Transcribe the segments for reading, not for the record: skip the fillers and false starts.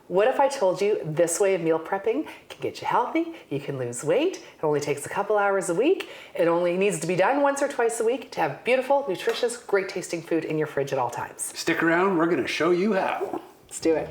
What if I told you this way of meal prepping can get you healthy, you can lose weight, it only takes a couple hours a week, it only needs to be done once or twice a week to have beautiful, nutritious, great tasting food in your fridge at all times. Stick around, we're gonna show you how. Let's do it.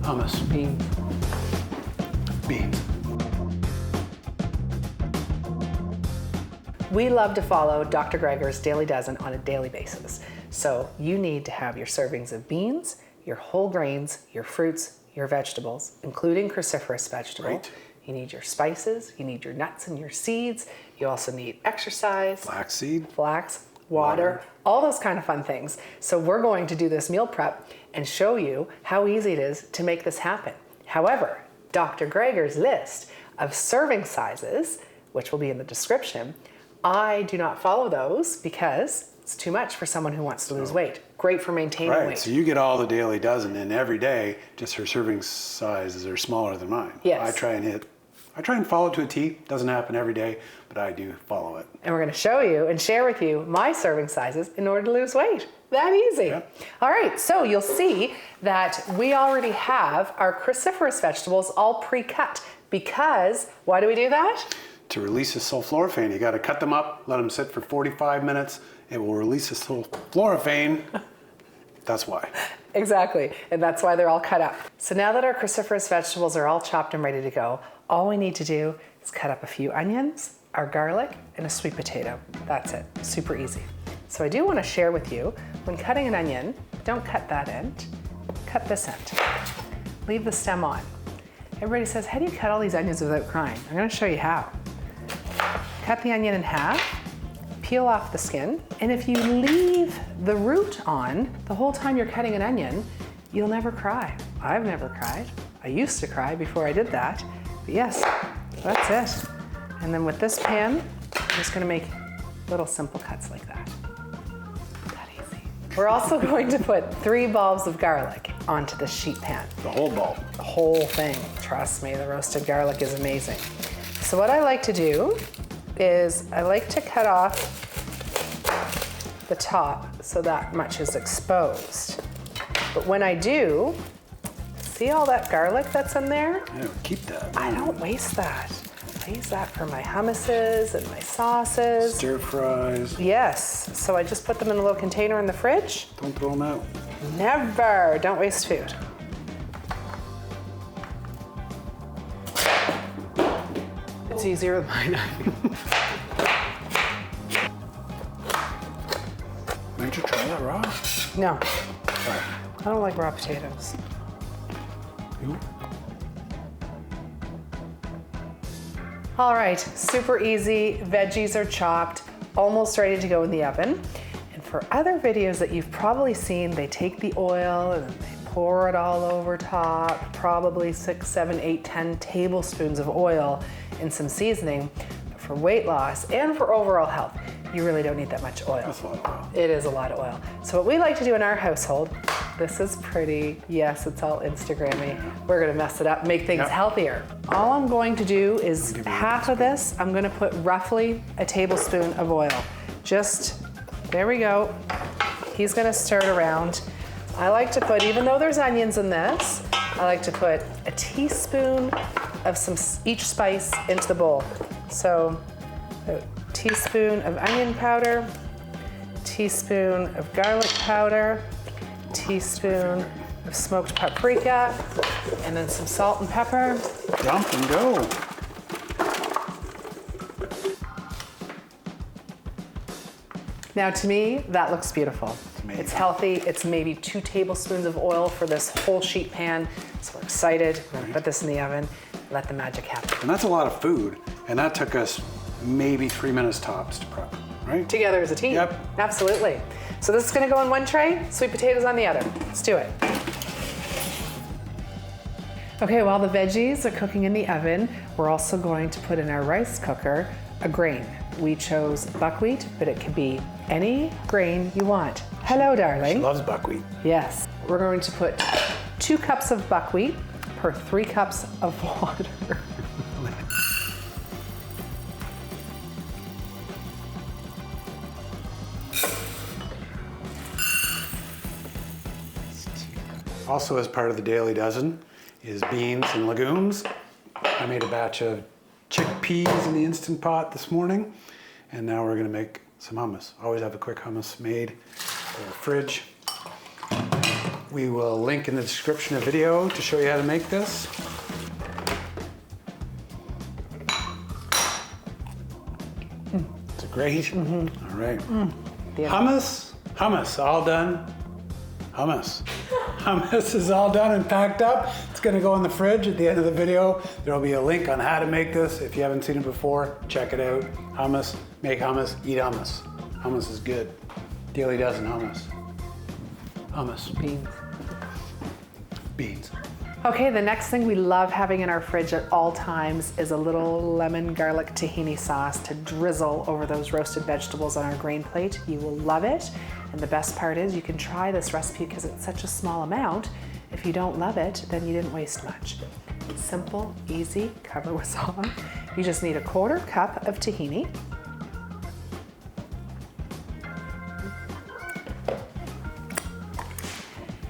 Hummus. Beans. Beans. We love to follow Dr. Greger's Daily Dozen on a daily basis. So you need to have your servings of beans, your whole grains, your fruits, your vegetables, including cruciferous vegetable. Right. You need your spices, you need your nuts and your seeds. You also need exercise. Flaxseed. Flax, water, all those kind of fun things. So we're going to do this meal prep and show you how easy it is to make this happen. However, Dr. Greger's list of serving sizes, which will be in the description, I do not follow those because it's too much for someone who wants to lose weight. Great for maintaining weight. Right, so you get all the Daily Dozen, and every day, just her serving sizes are smaller than mine. Yes. I try and follow it to a T. Doesn't happen every day, but I do follow it. And we're going to show you and share with you my serving sizes in order to lose weight. That easy. Yep. All right, so you'll see that we already have our cruciferous vegetables all pre-cut because, why do we do that? To release the sulforaphane, you got to cut them up, let them sit for 45 minutes. It will release the sulforaphane. That's why. Exactly, and that's why they're all cut up. So now that our cruciferous vegetables are all chopped and ready to go, all we need to do is cut up a few onions, our garlic, and a sweet potato. That's it, super easy. So I do want to share with you, when cutting an onion, don't cut that end, cut this end. Leave the stem on. Everybody says, how do you cut all these onions without crying? I'm going to show you how. Cut the onion in half, peel off the skin, and if you leave the root on the whole time you're cutting an onion, you'll never cry. I've never cried. I used to cry before I did that, but yes, that's it. And then with this pan, I'm just gonna make little simple cuts like that. That easy. We're also going to put 3 bulbs of garlic onto the sheet pan. The whole bulb. The whole thing. Trust me, the roasted garlic is amazing. So what I like to do is I like to cut off the top so that much is exposed. But when I do, see all that garlic that's in there? Yeah, keep that. I don't waste that. I use that for my hummuses and my sauces. Stir fries. Yes, so I just put them in a little container in the fridge. Don't throw them out. Never, don't waste food. It's easier with my knife. Why don't you try that raw? No, Try it. I don't like raw potatoes. You? All right, super easy. Veggies are chopped, almost ready to go in the oven. And for other videos that you've probably seen, they take the oil and they pour it all over top, probably 6, 7, 8, 10 tablespoons of oil and some seasoning. But for weight loss and for overall health, you really don't need that much oil. That's a lot of oil. It is a lot of oil. So what we like to do in our household, this is pretty, yes, it's all Instagrammy. We're gonna mess it up, make things healthier. All I'm going to do is half of this, I'm gonna put roughly a tablespoon of oil. Just, there we go. He's gonna stir it around. I like to put, even though there's onions in this, I like to put a teaspoon of each spice into the bowl. So a teaspoon of onion powder, teaspoon of garlic powder, teaspoon of smoked paprika, and then some salt and pepper. Dump and go. Now to me, that looks beautiful. It's healthy. It's maybe 2 tablespoons of oil for this whole sheet pan. So we're excited. We're gonna put this in the oven, let the magic happen. And that's a lot of food. And that took us maybe 3 minutes tops to prep, right? Together as a team. Yep. Absolutely. So this is gonna go in one tray, sweet potatoes on the other. Let's do it. Okay, while the veggies are cooking in the oven, we're also going to put in our rice cooker a grain. We chose buckwheat, but it could be any grain you want. Hello, darling. She loves buckwheat. Yes. We're going to put 2 cups of buckwheat per 3 cups of water. Also, as part of the daily dozen, is beans and legumes. I made a batch of chickpeas in the Instant Pot this morning, and now we're gonna make some hummus. Always have a quick hummus made for the fridge. We will link in the description a video to show you how to make this. It's great. All right. Hummus, all done. Hummus is all done and packed up. It's gonna go in the fridge at the end of the video. There'll be a link on how to make this. If you haven't seen it before, check it out. Hummus, make hummus, eat hummus. Hummus is good. Daily dozen hummus. Hummus. Beans. Okay, the next thing we love having in our fridge at all times is a little lemon garlic tahini sauce to drizzle over those roasted vegetables on our grain plate. You will love it. And the best part is you can try this recipe because it's such a small amount. If you don't love it, then you didn't waste much. It's simple, easy, cover with salt. You just need a 1/4 cup of tahini.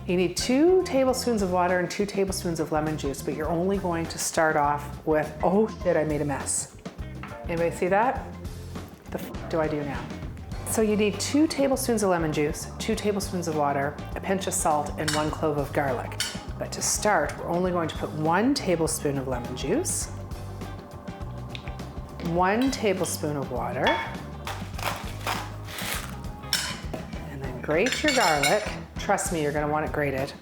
You need 2 tablespoons of water and 2 tablespoons of lemon juice, but you're only going to start off with, oh shit, I made a mess. Anybody see that? The f do I do now? So you need 2 tablespoons of lemon juice, 2 tablespoons of water, a pinch of salt, and 1 clove of garlic. But to start, we're only going to put 1 tablespoon of lemon juice, 1 tablespoon of water, and then grate your garlic. Trust me, you're gonna want it grated.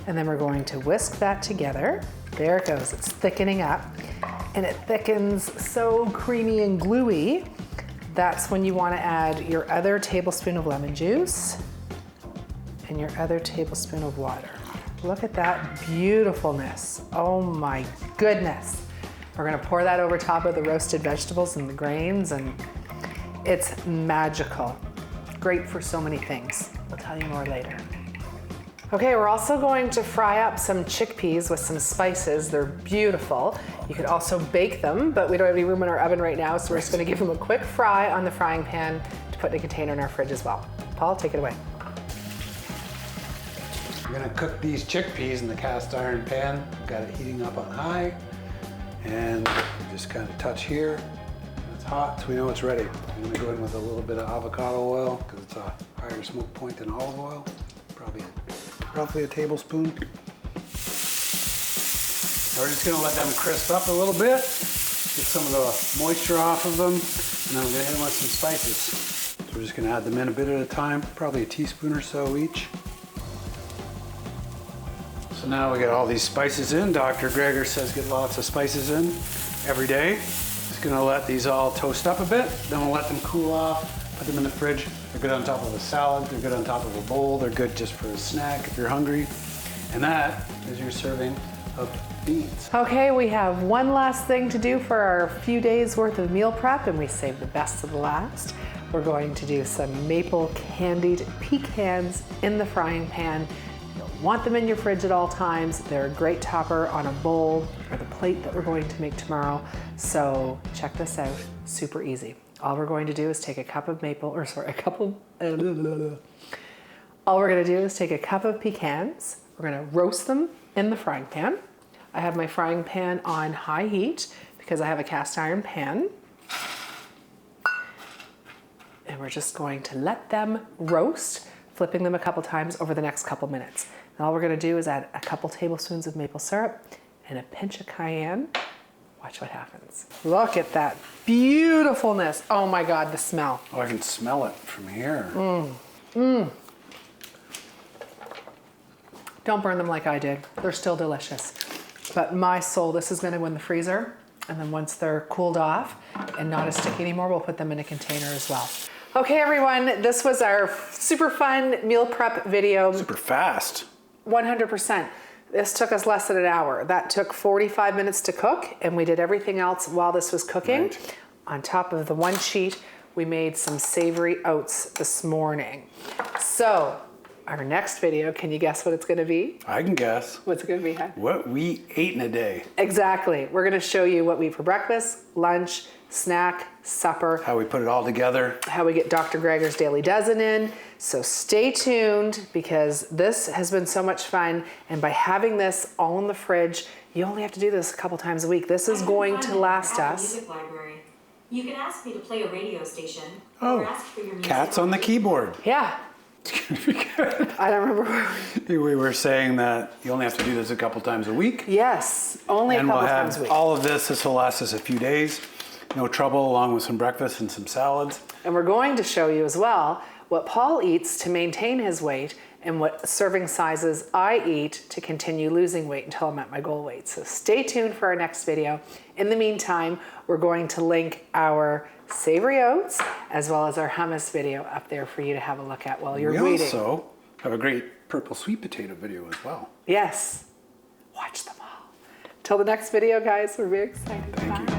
And then we're going to whisk that together. There it goes, it's thickening up. And it thickens so creamy and gluey. That's when you wanna add your other tablespoon of lemon juice and your other tablespoon of water. Look at that beautifulness. Oh my goodness. We're gonna pour that over top of the roasted vegetables and the grains, and it's magical. Great for so many things. I'll tell you more later. Okay, we're also going to fry up some chickpeas with some spices. They're beautiful. You could also bake them, but we don't have any room in our oven right now, so we're just gonna give them a quick fry on the frying pan to put in a container in our fridge as well. Paul, take it away. We're gonna cook these chickpeas in the cast iron pan. Got it heating up on high, and just kind of touch here. It's hot, so we know it's ready. I'm gonna go in with a little bit of avocado oil because it's a higher smoke point than olive oil. Probably roughly a tablespoon. Now we're just gonna let them crisp up a little bit, get some of the moisture off of them, and then we're gonna hit them with some spices. So we're just gonna add them in a bit at a time, probably a teaspoon or so each. So now we got all these spices in. Dr. Greger says get lots of spices in every day. Gonna let these all toast up a bit, then we'll let them cool off, put them in the fridge. They're good on top of a salad, they're good on top of a bowl, they're good just for a snack if you're hungry. And that is your serving of beans. Okay, we have one last thing to do for our few days worth of meal prep, and we save the best of the last. We're going to do some maple candied pecans in the frying pan. You'll want them in your fridge at all times. They're a great topper on a bowl or the plate that we're going to make tomorrow. So check this out, super easy. All we're going to do is take a cup of all we're gonna do is take a cup of pecans. We're gonna roast them in the frying pan. I have my frying pan on high heat because I have a cast iron pan. And we're just going to let them roast, flipping them a couple times over the next couple minutes. And all we're gonna do is add a couple tablespoons of maple syrup and a pinch of cayenne. Watch what happens. Look at that beautifulness. Oh my God, the smell. Oh, I can smell it from here. Don't burn them like I did. They're still delicious. But my soul, this is gonna go in the freezer. And then once they're cooled off and not as sticky anymore, we'll put them in a container as well. Okay, everyone, this was our super fun meal prep video. Super fast. 100%. This took us less than an hour. That took 45 minutes to cook, and we did everything else while this was cooking. Right. On top of the one sheet, we made some savory oats this morning. So our next video, can you guess what it's going to be? I can guess. What's it going to be, huh? What we ate in a day. Exactly. We're going to show you what we eat for breakfast, lunch, snack, supper, How we put it all together. how we get Dr. Greger's Daily Dozen in. So stay tuned because this has been so much fun. And by having this all in the fridge, you only have to do this a couple times a week. This is going to last us. Music library. You can ask me to play a radio station Oh, or ask for your music. cats on the keyboard. Yeah. I don't remember where We were saying that you only have to do this a couple times a week. Yes, only And a we'll couple times a have week. all of this. This will last us a few days. No trouble, along with some breakfast and some salads. And we're going to show you as well what Paul eats to maintain his weight and what serving sizes I eat to continue losing weight until I'm at my goal weight. So stay tuned for our next video. In the meantime, we're going to link our savory oats as well as our hummus video up there for you to have a look at while you're We waiting. also have a great purple sweet potato video as well. Yes, watch them all. Till the next video, guys, we're very excited. Thank you.